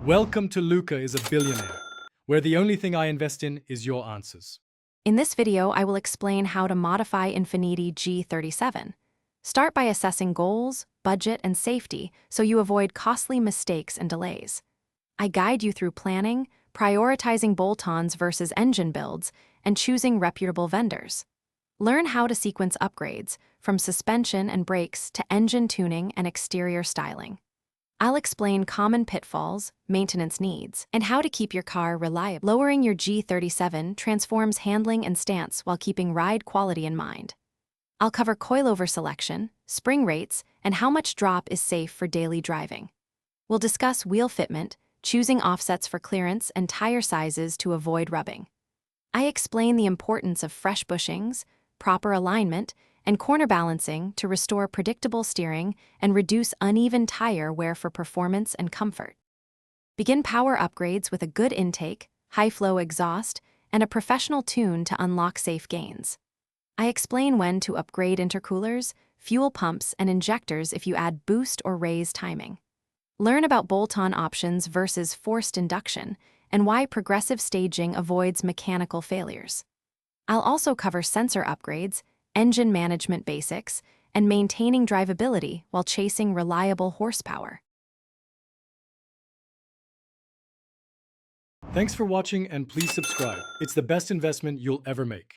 Welcome to Luca is a Billionaire, where the only thing I invest in is your answers. In this video, I will explain how to modify Infiniti G37. Start by assessing goals, budget, and safety so you avoid costly mistakes and delays. I guide you through planning, prioritizing bolt-ons versus engine builds, and choosing reputable vendors. Learn how to sequence upgrades, from suspension and brakes to engine tuning and exterior styling. I'll explain common pitfalls, maintenance needs, and how to keep your car reliable. Lowering your G37 transforms handling and stance while keeping ride quality in mind. I'll cover coilover selection, spring rates, and how much drop is safe for daily driving. We'll discuss wheel fitment, choosing offsets for clearance, and tire sizes to avoid rubbing. I explain the importance of fresh bushings, proper alignment, and corner balancing to restore predictable steering and reduce uneven tire wear for performance and comfort. Begin power upgrades with a good intake, high-flow exhaust, and a professional tune to unlock safe gains. I explain when to upgrade intercoolers, fuel pumps, and injectors if you add boost or raise timing. Learn about bolt-on options versus forced induction and why progressive staging avoids mechanical failures. I'll also cover sensor upgrades, engine management basics, and maintaining drivability while chasing reliable horsepower. Thanks for watching and please subscribe. It's the best investment you'll ever make.